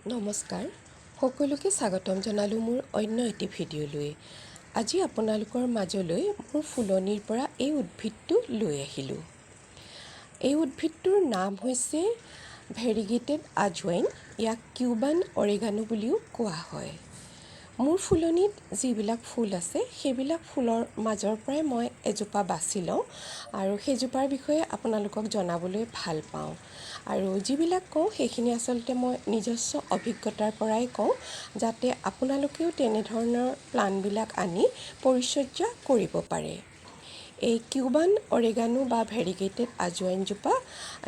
নমস্কাৰ সকলোকে স্বাগতম জনালোঁ মোৰ অন্য এটি ভিডিঅ'লৈ। আজি আপোনালোকৰ মাজলৈ মোৰ ফুলনিৰ পৰা এই উদ্ভিদটো লৈ আহিলোঁ। এই উদ্ভিদটোৰ নাম হৈছে ভেৰিগেটেড আজৱাইন। ইয়াক কিউবান অৰেগানো বুলিও কোৱা হয়। মোৰ ফুলনিত যিবিলাক ফুল আছে সেইবিলাক ফুলৰ মাজৰ পৰাই মই এজোপা বাছি লওঁ আৰু সেইজোপাৰ বিষয়ে আপোনালোকক জনাবলৈ ভাল পাওঁ। আৰু যিবিলাক কওঁ সেইখিনি আচলতে মই নিজস্ব অভিজ্ঞতাৰ পৰাই কওঁ, যাতে আপোনালোকেও তেনেধৰণৰ প্লাণ্টবিলাক আনি পৰিচৰ্যা কৰিব পাৰে। এই কিউবান অৰেগানো বা ভেৰিগেটেড আজৱাইনজোপা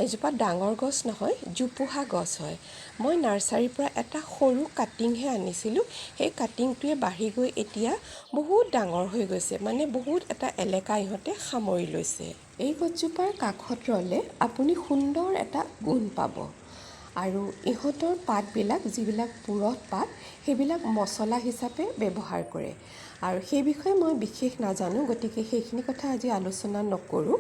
এজোপা ডাঙৰ গছ নহয়, জোপোহা গছ হয়। মই নাৰ্চাৰীৰ পৰা এটা সৰু কাটিংহে আনিছিলোঁ। সেই কাটিংটোৱে বাঢ়ি গৈ এতিয়া বহুত ডাঙৰ হৈ গৈছে, মানে বহুত এটা এলেকা ইহঁতে সামৰি লৈছে। এই গছজোপাৰ কাষত ৰ'লে আপুনি সুন্দৰ এটা গোন্ধ পাব। আৰু ইহঁতৰ পাতবিলাক যিবিলাক পুৰঠ পাত সেইবিলাক মছলা হিচাপে ব্যৱহাৰ কৰে। আৰু সেই বিষয়ে মই বিশেষ নাজানো, গতিকে সেইখিনি কথা আজি আলোচনা নকৰোঁ।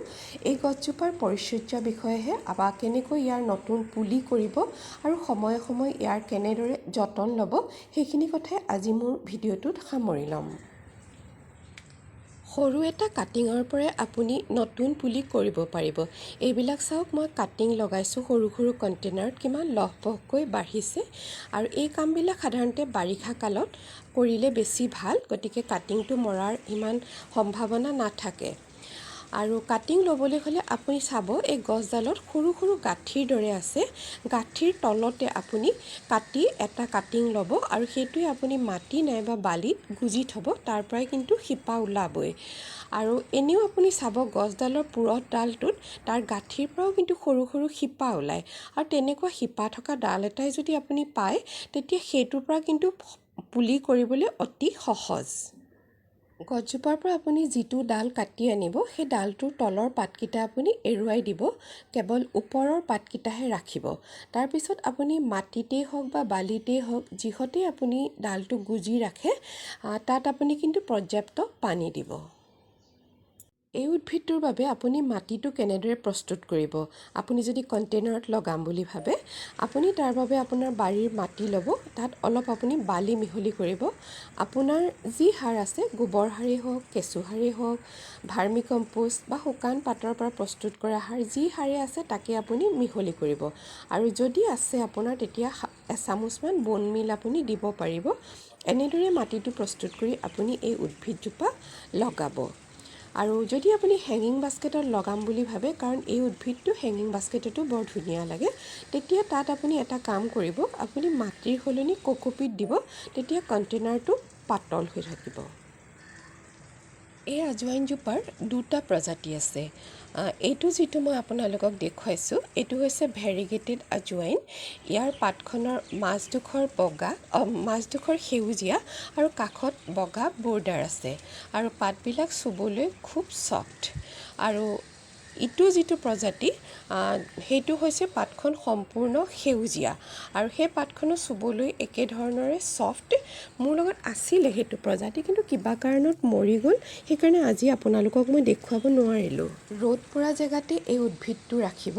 এই গছজোপাৰ পৰিচৰ্যাৰ বিষয়েহে বা কেনেকৈ ইয়াৰ নতুন পুলি কৰিব আৰু সময়ে সময়ে ইয়াৰ কেনেদৰে যতন ল'ব সেইখিনি কথাই আজি মোৰ ভিডিঅ'টোত সামৰি ল'ম। সৰু এটা কাটিঙৰ পৰাই আপুনি নতুন পুলি কৰিব পাৰিব। এইবিলাক চাওক, মই কাটিং লগাইছোঁ সৰু সৰু কণ্টেইনাৰত, কিমান লহপহকৈ বাঢ়িছে। আৰু এই কামবিলাক সাধাৰণতে বাৰিষা কালত কৰিলে বেছি ভাল, গতিকে কাটিংটো মৰাৰ ইমান সম্ভাৱনা নাথাকে। আৰু কাটিং ল'বলৈ হ'লে আপুনি চাব, এই গছডালত সৰু সৰু গাঁঠিৰ দৰে আছে। গাঁঠিৰ তলতে আপুনি কাটি এটা কাটিং ল'ব আৰু সেইটোৱে আপুনি মাটি নাইবা বালিত গুজি থ'ব, তাৰ পৰাই কিন্তু শিপা ওলাবই। আৰু এনেও আপুনি চাব, গছডালৰ পুৰঠ ডালটোত তাৰ গাঁঠিৰ পৰাও কিন্তু সৰু সৰু শিপা ওলায়। আৰু তেনেকুৱা শিপা থকা ডাল এটাই যদি আপুনি পায়, তেতিয়া সেইটোৰ পৰা কিন্তু পুলি কৰিবলৈ অতি সহজ। গছজোপাৰ পৰা আপুনি যিটো ডাল কাটি আনিব, সেই ডালটোৰ তলৰ পাতকেইটা আপুনি এৰুৱাই দিব, কেৱল ওপৰৰ পাতকেইটাহে ৰাখিব। তাৰপিছত আপুনি মাটিতেই হওক বা বালিতেই হওক, যিহতেই আপুনি ডালটো গুজি ৰাখে, তাত আপুনি কিন্তু পৰ্যাপ্ত পানী দিব। এই উদ্ভিদটোৰ বাবে আপুনি মাটিটো কেনেদৰে প্ৰস্তুত কৰিব? আপুনি যদি কণ্টেইনাৰত লগাম বুলি ভাবে, আপুনি তাৰ বাবে আপোনাৰ বাৰীৰ মাটি ল'ব, তাত অলপ আপুনি বালি মিহলি কৰিব। আপোনাৰ যি সাৰ আছে, গোবৰ সাৰেই হওক, কেঁচু সাৰেই হওক, ভাৰ্মি কম্পোষ্ট বা শুকান পাতৰ পৰা প্ৰস্তুত কৰা সাৰ, যি সাৰেই আছে তাকে আপুনি মিহলি কৰিব। আৰু যদি আছে আপোনাৰ, তেতিয়া এচামুচমান বোন মিল আপুনি দিব পাৰিব। এনেদৰে মাটিটো প্ৰস্তুত কৰি আপুনি এই উদ্ভিদজোপা লগাব। আৰু যদি আপুনি হেঙিং বাস্কেটত লগাম বুলি ভাবে, কাৰণ এই উদ্ভিদটো হেঙিং বাস্কেটতো বৰ ধুনীয়া লাগে, তেতিয়া তাত আপুনি এটা কাম কৰিব, আপুনি মাটিৰ সলনি কোকোপিট দিব, তেতিয়া কণ্টেইনাৰটো পাতল হৈ থাকিব। এই আজৱাইনজোপাৰ দুটা প্ৰজাতি আছে। এইটো যিটো মই আপোনালোকক দেখুৱাইছোঁ, এইটো হৈছে ভেৰিগেটেড আজৱাইন। ইয়াৰ পাতখনৰ মাজডোখৰ সেউজীয়া আৰু কাষত বগা বৰ্ডাৰ আছে। আৰু পাতবিলাক চুবলৈ খুব ছফ্ট। আৰু ইটো যিটো প্ৰজাতি, সেইটো হৈছে পাতখন সম্পূৰ্ণ সেউজীয়া আৰু সেই পাতখনো চুবলৈ একেধৰণৰে ছফ্ট। মোৰ লগত আছিলে সেইটো প্ৰজাতি, কিন্তু কিবা কাৰণত মৰি গ'ল, সেইকাৰণে আজি আপোনালোকক মই দেখুৱাব নোৱাৰিলোঁ। ৰ'দ পৰা জেগাতে এই উদ্ভিদটো ৰাখিব।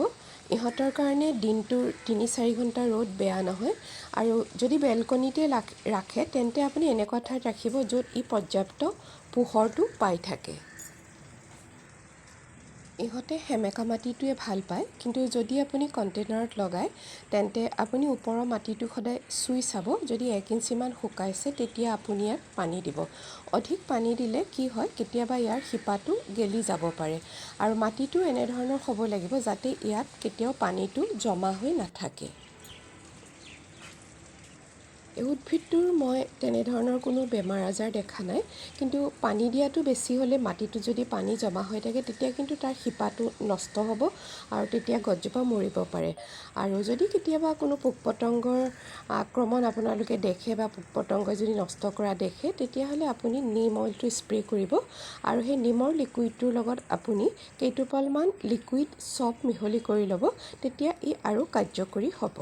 ইহঁতৰ কাৰণে দিনটোৰ ৩-৪ ঘণ্টা ৰ'দ বেয়া নহয়। আৰু যদি বেলকনিতে ৰাখে, তেন্তে আপুনি এনেকুৱা ঠাইত ৰাখিব য'ত ই পৰ্যাপ্ত পোহৰটো পাই থাকে। ইহঁতে সেমেকা মাটিটোৱে ভাল পায়, কিন্তু যদি আপুনি কণ্টেইনাৰত লগায়, তেন্তে আপুনি ওপৰৰ মাটিটো সদায় চুই চাব। যদি 1 ইঞ্চিমান শুকাইছে, তেতিয়া আপুনি ইয়াত পানী দিব। অধিক পানী দিলে কি হয়, কেতিয়াবা ইয়াৰ শিপাটো গেলি যাব পাৰে। আৰু মাটিটো এনেধৰণৰ হ'ব লাগিব যাতে ইয়াত কেতিয়াও পানীটো জমা হৈ নাথাকে। এই উদ্ভিদটোৰ মই তেনেধৰণৰ কোনো বেমাৰ আজাৰ দেখা নাই, কিন্তু পানী দিয়াটো বেছি হ'লে, মাটিটো যদি পানী জমা হৈ থাকে, তেতিয়া কিন্তু তাৰ শিপাটো নষ্ট হ'ব আৰু তেতিয়া গছজোপা মৰিব পাৰে। আৰু যদি কেতিয়াবা কোনো পোক পতংগৰ আক্ৰমণ আপোনালোকে দেখে বা পোক পতংগই যদি নষ্ট কৰা দেখে, তেতিয়াহ'লে আপুনি নিম অইলটো স্প্ৰে কৰিব। আৰু সেই নিমৰ লিকুইডটোৰ লগত আপুনি কেইটোপালমান লিকুইড চফ মিহলি কৰি ল'ব, তেতিয়া ই আৰু কাৰ্যকৰী হ'ব।